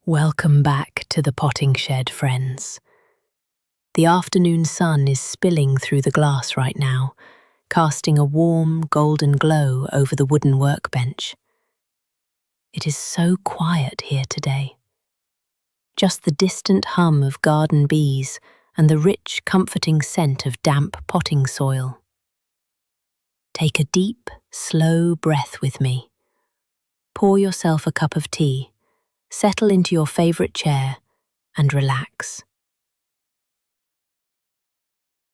Welcome back to the potting shed, friends. The afternoon sun is spilling through the glass right now, casting a warm, golden glow over the wooden workbench. It is so quiet here today. Just the distant hum of garden bees and the rich, comforting scent of damp potting soil. Take a deep, slow breath with me. Pour yourself a cup of tea, settle into your favorite chair, and relax.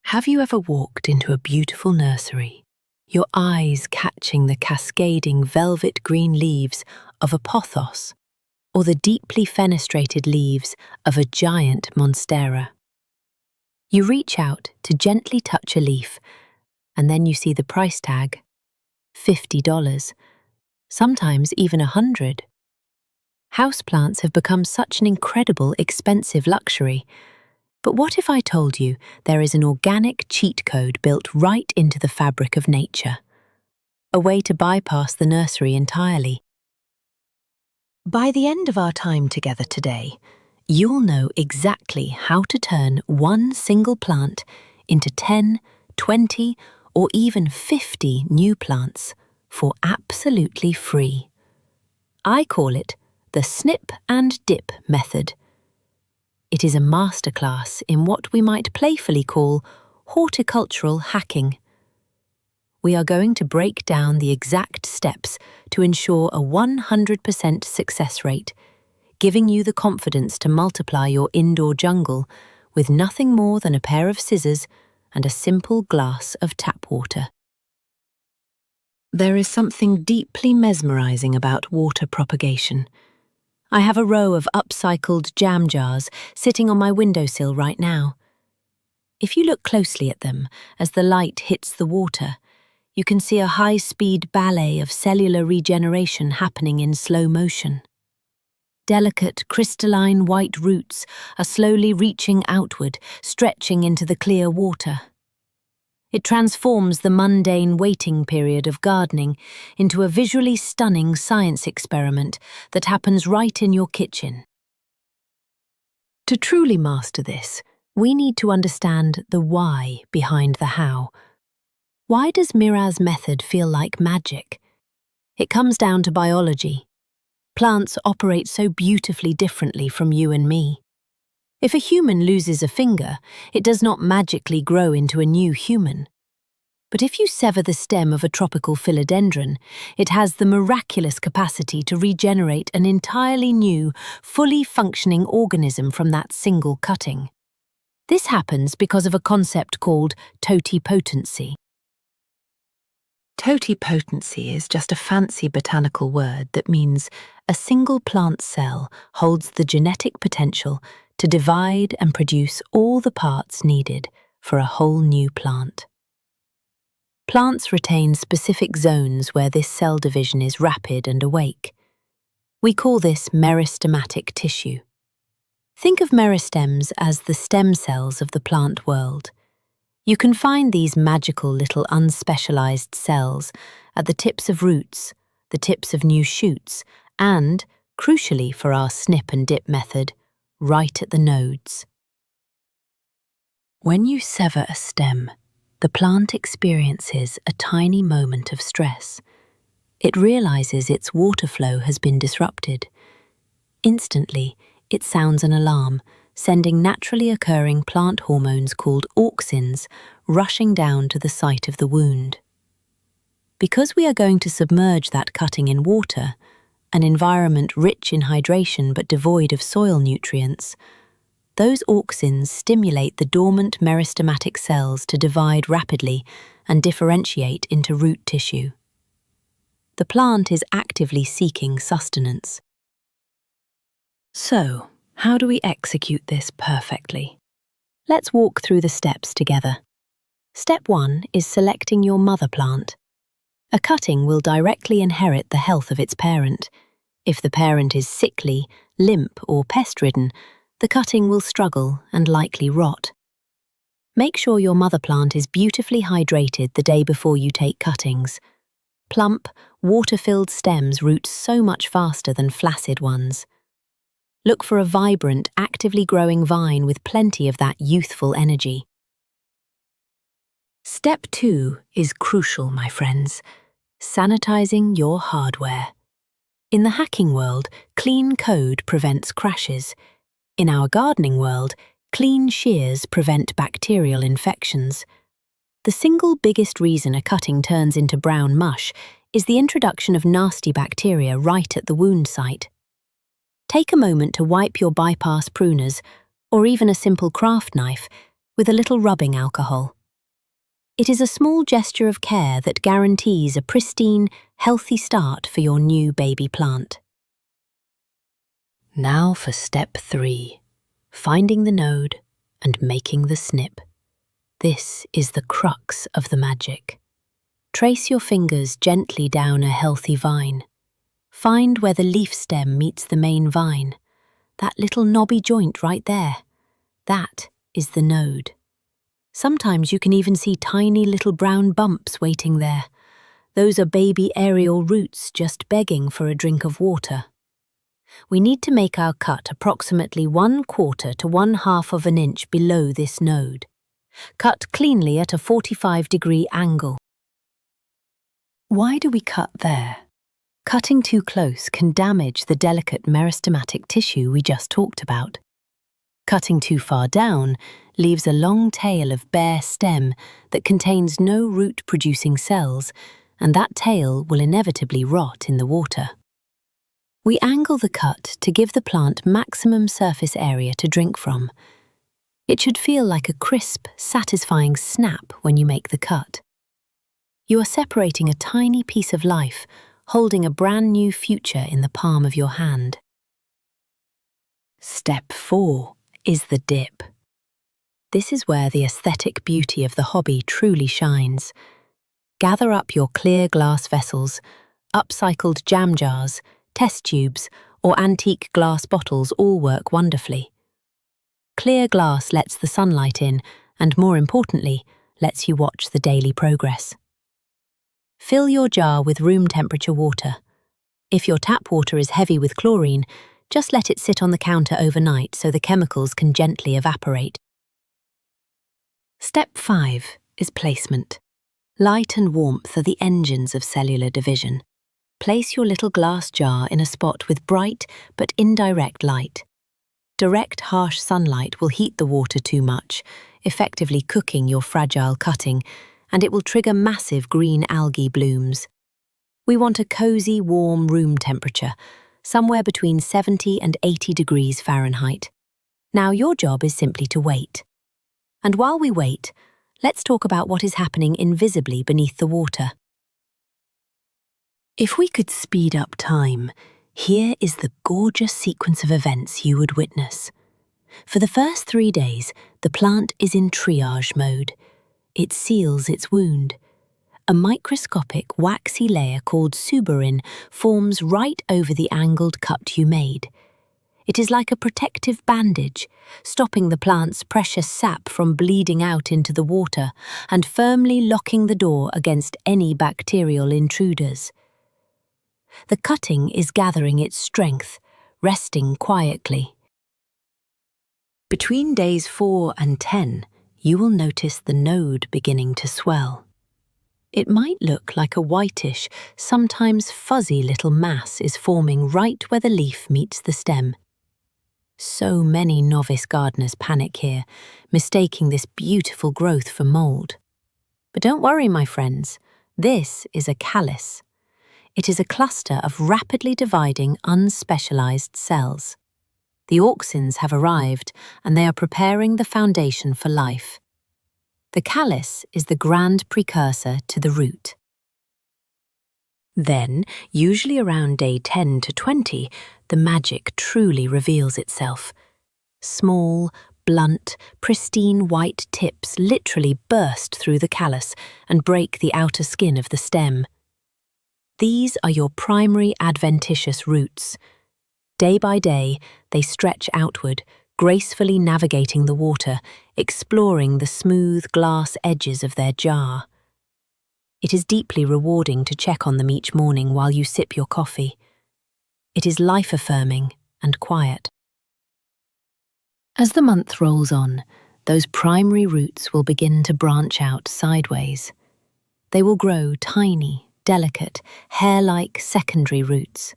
Have you ever walked into a beautiful nursery, your eyes catching the cascading velvet green leaves of a pothos or the deeply fenestrated leaves of a giant Monstera? You reach out to gently touch a leaf, and then you see the price tag, $50, sometimes even $100. Houseplants have become such an incredible, expensive luxury. But what if I told you there is an organic cheat code built right into the fabric of nature? A way to bypass the nursery entirely. By the end of our time together today, you'll know exactly how to turn one single plant into 10, 20, or even 50 new plants for absolutely free. I call it the Snip and Dip method. It is a masterclass in what we might playfully call horticultural hacking. We are going to break down the exact steps to ensure a 100% success rate, giving you the confidence to multiply your indoor jungle with nothing more than a pair of scissors and a simple glass of tap water. There is something deeply mesmerizing about water propagation. I have a row of upcycled jam jars sitting on my windowsill right now. If you look closely at them as the light hits the water, you can see a high-speed ballet of cellular regeneration happening in slow motion. Delicate, crystalline white roots are slowly reaching outward, stretching into the clear water. It transforms the mundane waiting period of gardening into a visually stunning science experiment that happens right in your kitchen. To truly master this, we need to understand the why behind the how. Why does Mira's method feel like magic? It comes down to biology. Plants operate so beautifully differently from you and me. If a human loses a finger, it does not magically grow into a new human. But if you sever the stem of a tropical philodendron, it has the miraculous capacity to regenerate an entirely new, fully functioning organism from that single cutting. This happens because of a concept called totipotency. Totipotency is just a fancy botanical word that means a single plant cell holds the genetic potential to divide and produce all the parts needed for a whole new plant. Plants retain specific zones where this cell division is rapid and awake. We call this meristematic tissue. Think of meristems as the stem cells of the plant world. You can find these magical little unspecialized cells at the tips of roots, the tips of new shoots, and, crucially for our snip and dip method, right at the nodes. When you sever a stem, the plant experiences a tiny moment of stress. It realizes its water flow has been disrupted. Instantly, it sounds an alarm, sending naturally occurring plant hormones called auxins rushing down to the site of the wound. Because we are going to submerge that cutting in water, an environment rich in hydration but devoid of soil nutrients, those auxins stimulate the dormant meristematic cells to divide rapidly and differentiate into root tissue. The plant is actively seeking sustenance. So, how do we execute this perfectly? Let's walk through the steps together. Step 1 is selecting your mother plant. A cutting will directly inherit the health of its parent. If the parent is sickly, limp, or pest-ridden, the cutting will struggle and likely rot. Make sure your mother plant is beautifully hydrated the day before you take cuttings. Plump, water-filled stems root so much faster than flaccid ones. Look for a vibrant, actively growing vine with plenty of that youthful energy. Step 2 is crucial, my friends. Sanitizing your hardware. In the hacking world, clean code prevents crashes. In our gardening world, clean shears prevent bacterial infections. The single biggest reason a cutting turns into brown mush is the introduction of nasty bacteria right at the wound site. Take a moment to wipe your bypass pruners, or even a simple craft knife, with a little rubbing alcohol. It is a small gesture of care that guarantees a pristine, healthy start for your new baby plant. Now for step 3, finding the node and making the snip. This is the crux of the magic. Trace your fingers gently down a healthy vine. Find where the leaf stem meets the main vine. That little knobby joint right there. That is the node. Sometimes you can even see tiny little brown bumps waiting there. Those are baby aerial roots just begging for a drink of water. We need to make our cut approximately 1/4 to 1/2 of an inch below this node. Cut cleanly at a 45-degree angle. Why do we cut there? Cutting too close can damage the delicate meristematic tissue we just talked about. Cutting too far down leaves a long tail of bare stem that contains no root-producing cells, and that tail will inevitably rot in the water. We angle the cut to give the plant maximum surface area to drink from. It should feel like a crisp, satisfying snap when you make the cut. You are separating a tiny piece of life, holding a brand new future in the palm of your hand. Step 4 is the dip. This is where the aesthetic beauty of the hobby truly shines. Gather up your clear glass vessels, upcycled jam jars, test tubes, or antique glass bottles all work wonderfully. Clear glass lets the sunlight in and, more importantly, lets you watch the daily progress. Fill your jar with room temperature water. If your tap water is heavy with chlorine, just let it sit on the counter overnight so the chemicals can gently evaporate. Step 5 is placement. Light and warmth are the engines of cellular division. Place your little glass jar in a spot with bright but indirect light. Direct, harsh sunlight will heat the water too much, effectively cooking your fragile cutting, and it will trigger massive green algae blooms. We want a cozy, warm room temperature, somewhere between 70 and 80 degrees Fahrenheit. Now your job is simply to wait. And while we wait, let's talk about what is happening invisibly beneath the water. If we could speed up time, here is the gorgeous sequence of events you would witness. For the first 3 days, the plant is in triage mode. It seals its wound. A microscopic waxy layer called suberin forms right over the angled cut you made. It is like a protective bandage, stopping the plant's precious sap from bleeding out into the water and firmly locking the door against any bacterial intruders. The cutting is gathering its strength, resting quietly. Between days 4 and 10, you will notice the node beginning to swell. It might look like a whitish, sometimes fuzzy little mass is forming right where the leaf meets the stem. So many novice gardeners panic here, mistaking this beautiful growth for mold. But don't worry, my friends, this is a callus. It is a cluster of rapidly dividing, unspecialized cells. The auxins have arrived, and they are preparing the foundation for life. The callus is the grand precursor to the root. Then, usually around day 10 to 20, the magic truly reveals itself. Small, blunt, pristine white tips literally burst through the callus and break the outer skin of the stem. These are your primary adventitious roots. Day by day, they stretch outward, gracefully navigating the water, exploring the smooth glass edges of their jar. It is deeply rewarding to check on them each morning while you sip your coffee. It is life-affirming and quiet. As the month rolls on, those primary roots will begin to branch out sideways. They will grow tiny, delicate, hair-like secondary roots.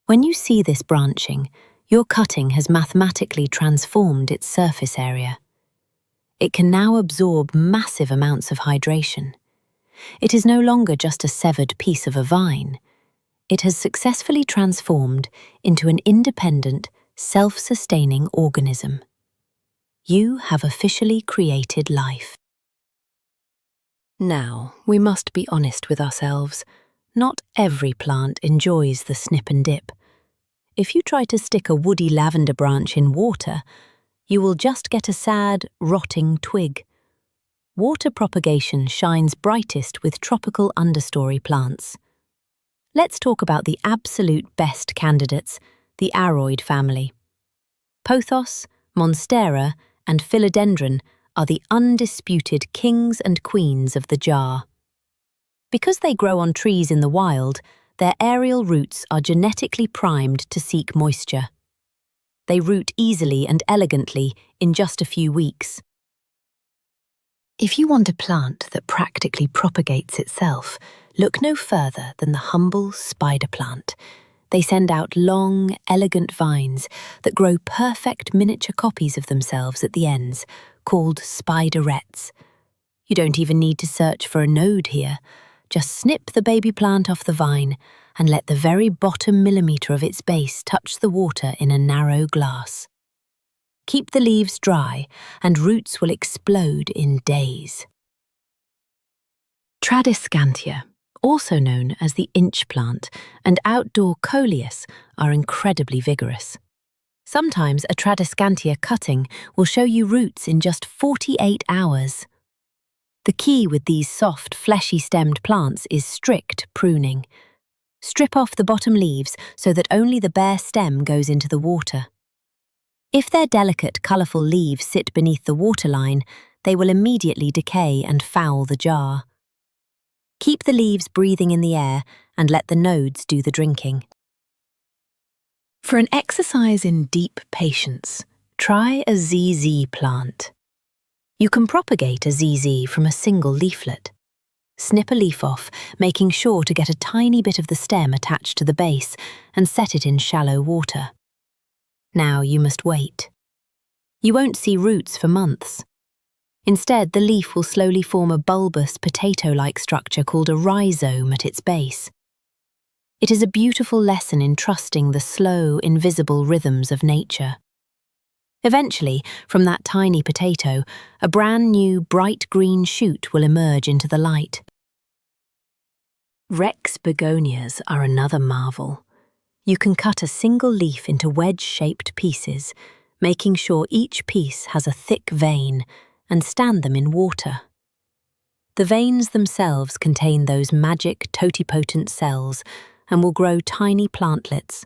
When you see this branching, your cutting has mathematically transformed its surface area. It can now absorb massive amounts of hydration. It is no longer just a severed piece of a vine. It has successfully transformed into an independent, self-sustaining organism. You have officially created life. Now, we must be honest with ourselves. Not every plant enjoys the snip and dip. If you try to stick a woody lavender branch in water, you will just get a sad, rotting twig. Water propagation shines brightest with tropical understory plants. Let's talk about the absolute best candidates, the aroid family. Pothos, Monstera, and Philodendron are the undisputed kings and queens of the jar. Because they grow on trees in the wild, their aerial roots are genetically primed to seek moisture. They root easily and elegantly in just a few weeks. If you want a plant that practically propagates itself, look no further than the humble spider plant. They send out long, elegant vines that grow perfect miniature copies of themselves at the ends, called spiderettes. You don't even need to search for a node here. Just snip the baby plant off the vine and let the very bottom millimetre of its base touch the water in a narrow glass. Keep the leaves dry and roots will explode in days. Tradescantia, also known as the inch plant, and outdoor coleus are incredibly vigorous. Sometimes a Tradescantia cutting will show you roots in just 48 hours. The key with these soft, fleshy-stemmed plants is strict pruning. Strip off the bottom leaves so that only the bare stem goes into the water. If their delicate, colourful leaves sit beneath the waterline, they will immediately decay and foul the jar. Keep the leaves breathing in the air and let the nodes do the drinking. For an exercise in deep patience, try a ZZ plant. You can propagate a ZZ from a single leaflet. Snip a leaf off, making sure to get a tiny bit of the stem attached to the base and set it in shallow water. Now you must wait. You won't see roots for months. Instead, the leaf will slowly form a bulbous, potato-like structure called a rhizome at its base. It is a beautiful lesson in trusting the slow, invisible rhythms of nature. Eventually, from that tiny potato, a brand new, bright green shoot will emerge into the light. Rex begonias are another marvel. You can cut a single leaf into wedge-shaped pieces, making sure each piece has a thick vein, and stand them in water. The veins themselves contain those magic totipotent cells and will grow tiny plantlets.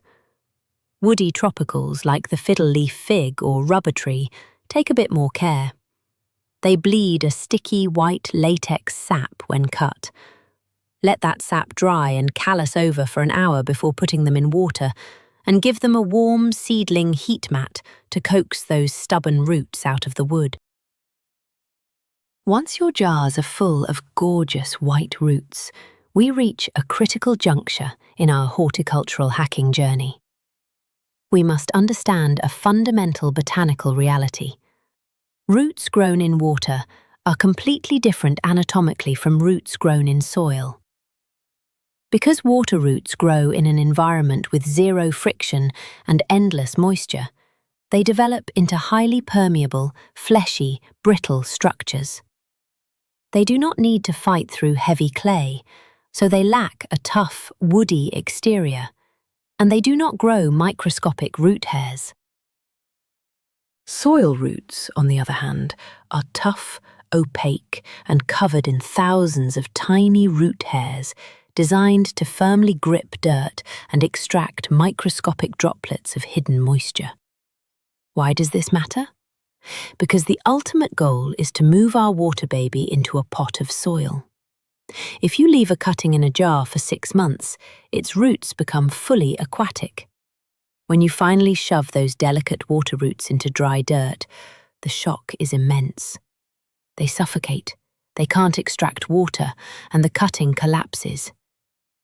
Woody tropicals like the Fiddle Leaf Fig or rubber tree take a bit more care. They bleed a sticky white latex sap when cut. Let that sap dry and callus over for an hour before putting them in water, and give them a warm seedling heat mat to coax those stubborn roots out of the wood. Once your jars are full of gorgeous white roots, we reach a critical juncture in our horticultural hacking journey. We must understand a fundamental botanical reality. Roots grown in water are completely different anatomically from roots grown in soil. Because water roots grow in an environment with zero friction and endless moisture, they develop into highly permeable, fleshy, brittle structures. They do not need to fight through heavy clay, so they lack a tough, woody exterior, and they do not grow microscopic root hairs. Soil roots, on the other hand, are tough, opaque, and covered in thousands of tiny root hairs designed to firmly grip dirt and extract microscopic droplets of hidden moisture. Why does this matter? Because the ultimate goal is to move our water baby into a pot of soil. If you leave a cutting in a jar for 6 months, its roots become fully aquatic. When you finally shove those delicate water roots into dry dirt, the shock is immense. They suffocate, they can't extract water, and the cutting collapses.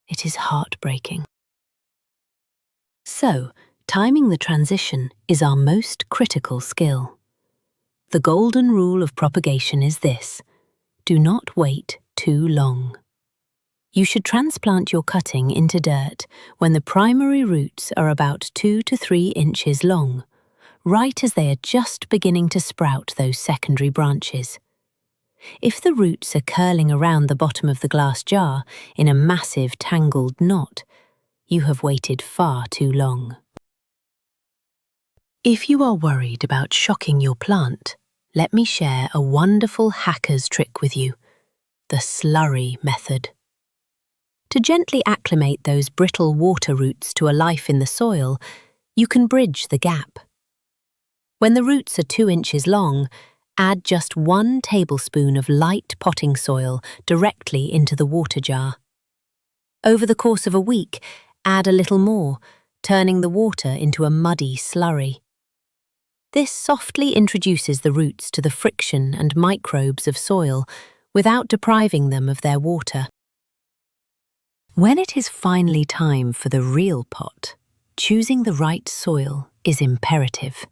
It is heartbreaking. So, timing the transition is our most critical skill. The golden rule of propagation is this: do not wait too long. You should transplant your cutting into dirt when the primary roots are about 2 to 3 inches long, right as they are just beginning to sprout those secondary branches. If the roots are curling around the bottom of the glass jar in a massive tangled knot, you have waited far too long. If you are worried about shocking your plant, let me share a wonderful hacker's trick with you: the slurry method. To gently acclimate those brittle water roots to a life in the soil, you can bridge the gap. When the roots are 2 inches long, add just 1 tablespoon of light potting soil directly into the water jar. Over the course of a week, add a little more, turning the water into a muddy slurry. This softly introduces the roots to the friction and microbes of soil without depriving them of their water. When it is finally time for the real pot, choosing the right soil is imperative.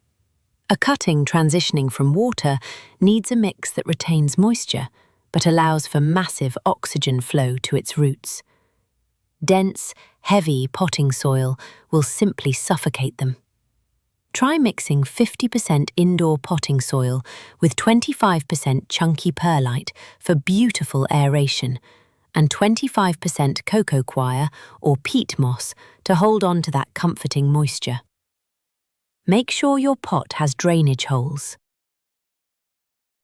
A cutting transitioning from water needs a mix that retains moisture but allows for massive oxygen flow to its roots. Dense, heavy potting soil will simply suffocate them. Try mixing 50% indoor potting soil with 25% chunky perlite for beautiful aeration, and 25% cocoa coir or peat moss to hold on to that comforting moisture. Make sure your pot has drainage holes.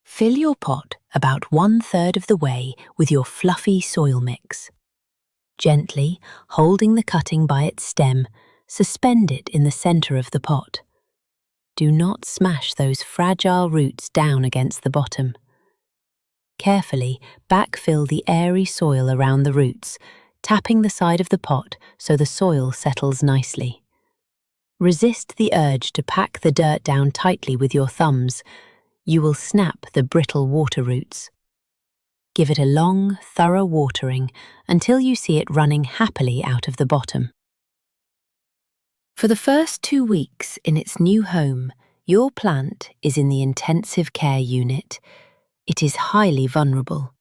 Fill your pot about 1/3 of the way with your fluffy soil mix. Gently, holding the cutting by its stem, suspend it in the center of the pot. Do not smash those fragile roots down against the bottom. Carefully backfill the airy soil around the roots, tapping the side of the pot so the soil settles nicely. Resist the urge to pack the dirt down tightly with your thumbs. You will snap the brittle water roots. Give it a long, thorough watering until you see it running happily out of the bottom. For the first 2 weeks in its new home, your plant is in the intensive care unit. It is highly vulnerable.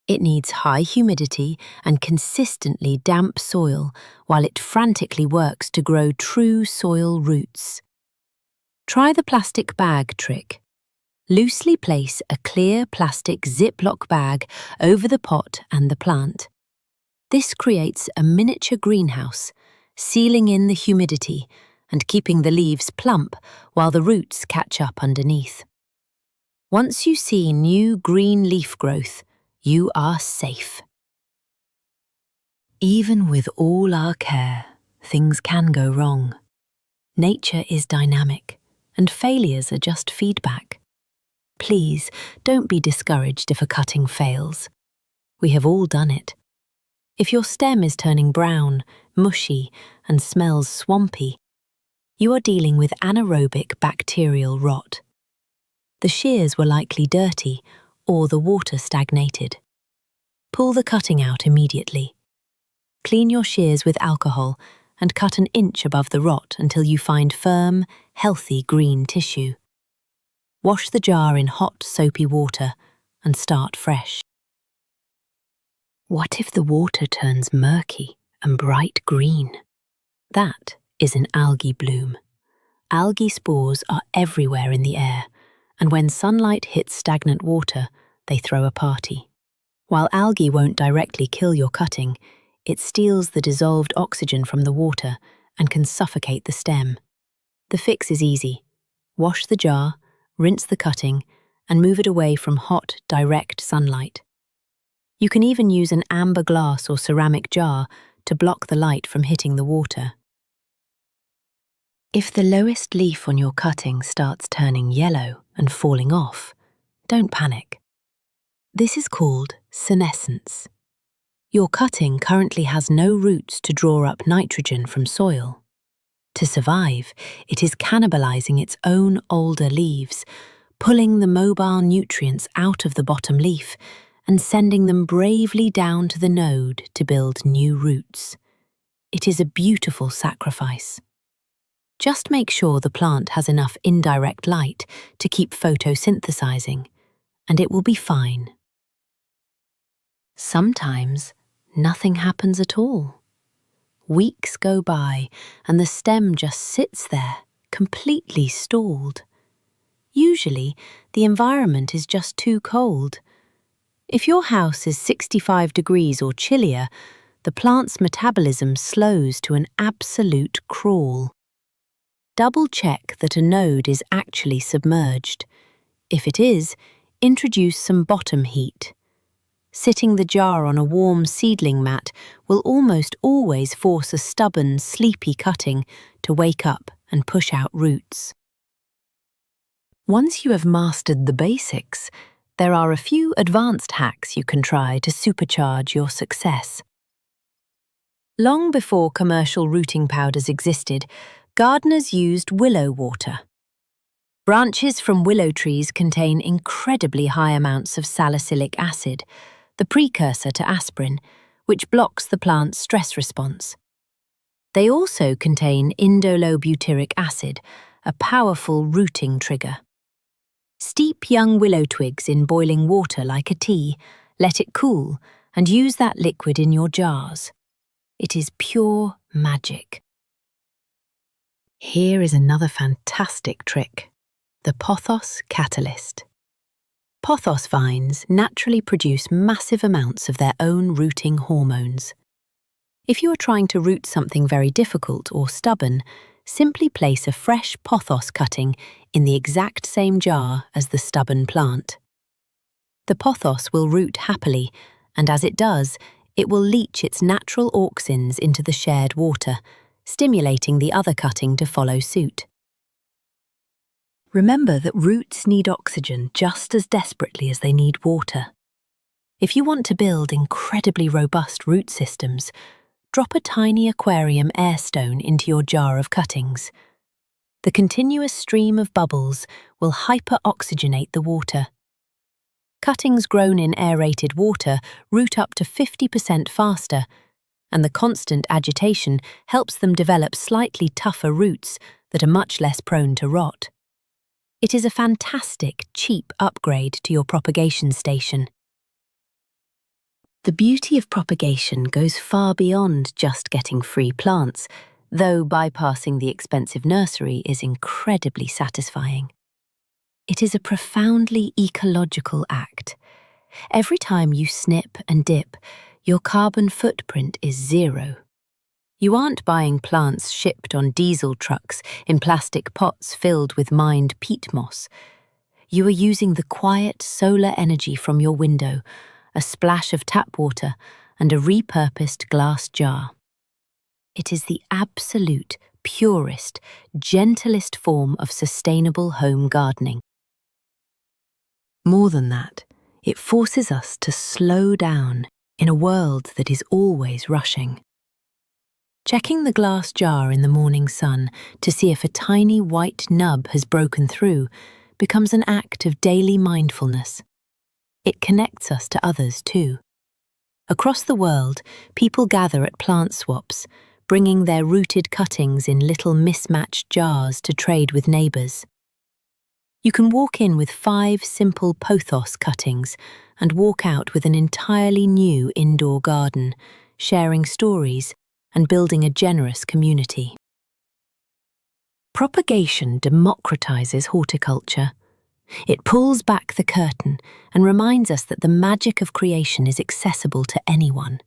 It needs high humidity and consistently damp soil while it frantically works to grow true soil roots. Try the plastic bag trick. Loosely place a clear plastic Ziploc bag over the pot and the plant. This creates a miniature greenhouse, sealing in the humidity and keeping the leaves plump while the roots catch up underneath. Once you see new green leaf growth, you are safe. Even with all our care, things can go wrong. Nature is dynamic, and failures are just feedback. Please don't be discouraged if a cutting fails. We have all done it. If your stem is turning brown, mushy, and smells swampy, you are dealing with anaerobic bacterial rot. The shears were likely dirty, or the water stagnated. Pull the cutting out immediately. Clean your shears with alcohol and cut an inch above the rot until you find firm, healthy green tissue. Wash the jar in hot, soapy water and start fresh. What if the water turns murky and bright green? That is an algae bloom. Algae spores are everywhere in the air, and when sunlight hits stagnant water, they throw a party. While algae won't directly kill your cutting, it steals the dissolved oxygen from the water and can suffocate the stem. The fix is easy. Wash the jar, rinse the cutting, and move it away from hot, direct sunlight. You can even use an amber glass or ceramic jar to block the light from hitting the water. If the lowest leaf on your cutting starts turning yellow and falling off, don't panic. This is called senescence. Your cutting currently has no roots to draw up nitrogen from soil. To survive, it is cannibalizing its own older leaves, pulling the mobile nutrients out of the bottom leaf and sending them bravely down to the node to build new roots. It is a beautiful sacrifice. Just make sure the plant has enough indirect light to keep photosynthesizing, and it will be fine. Sometimes, nothing happens at all. Weeks go by, and the stem just sits there, completely stalled. Usually, the environment is just too cold. If your house is 65 degrees or chillier, the plant's metabolism slows to an absolute crawl. Double-check that a node is actually submerged. If it is, introduce some bottom heat. Sitting the jar on a warm seedling mat will almost always force a stubborn, sleepy cutting to wake up and push out roots. Once you have mastered the basics, there are a few advanced hacks you can try to supercharge your success. Long before commercial rooting powders existed, gardeners used willow water. Branches from willow trees contain incredibly high amounts of salicylic acid, the precursor to aspirin, which blocks the plant's stress response. They also contain indolobutyric acid, a powerful rooting trigger. Steep young willow twigs in boiling water like a tea, let it cool, and use that liquid in your jars. It is pure magic. Here is another fantastic trick: the pothos catalyst. Pothos vines naturally produce massive amounts of their own rooting hormones. If you are trying to root something very difficult or stubborn, simply place a fresh pothos cutting in the exact same jar as the stubborn plant. The pothos will root happily, and as it does, it will leach its natural auxins into the shared water, stimulating the other cutting to follow suit. Remember that roots need oxygen just as desperately as they need water. If you want to build incredibly robust root systems, drop a tiny aquarium air stone into your jar of cuttings. The continuous stream of bubbles will hyper-oxygenate the water. Cuttings grown in aerated water root up to 50% faster, and the constant agitation helps them develop slightly tougher roots that are much less prone to rot. It is a fantastic, cheap upgrade to your propagation station. The beauty of propagation goes far beyond just getting free plants, though bypassing the expensive nursery is incredibly satisfying. It is a profoundly ecological act. Every time you snip and dip, your carbon footprint is zero. You aren't buying plants shipped on diesel trucks in plastic pots filled with mined peat moss. You are using the quiet solar energy from your window, a splash of tap water, and a repurposed glass jar. It is the absolute, purest, gentlest form of sustainable home gardening. More than that, it forces us to slow down in a world that is always rushing. Checking the glass jar in the morning sun to see if a tiny white nub has broken through becomes an act of daily mindfulness. It connects us to others too. Across the world, people gather at plant swaps, bringing their rooted cuttings in little mismatched jars to trade with neighbours. You can walk in with 5 simple pothos cuttings and walk out with an entirely new indoor garden, sharing stories and building a generous community. Propagation democratizes horticulture. It pulls back the curtain and reminds us that the magic of creation is accessible to anyone.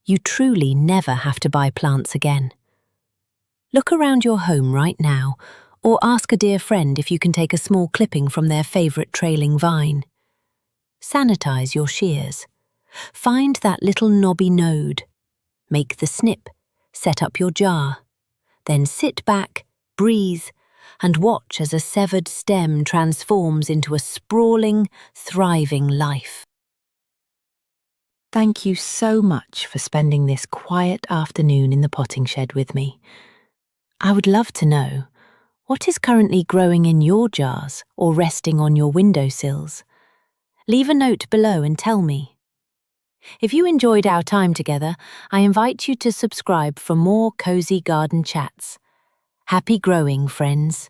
You truly never have to buy plants again. Look around your home right now, or ask a dear friend if you can take a small clipping from their favourite trailing vine. Sanitize your shears. Find that little knobby node. Make the snip, set up your jar. Then sit back, breathe, and watch as a severed stem transforms into a sprawling, thriving life. Thank you so much for spending this quiet afternoon in the potting shed with me. I would love to know, what is currently growing in your jars or resting on your windowsills? Leave a note below and tell me. If you enjoyed our time together, I invite you to subscribe for more cozy garden chats. Happy growing, friends!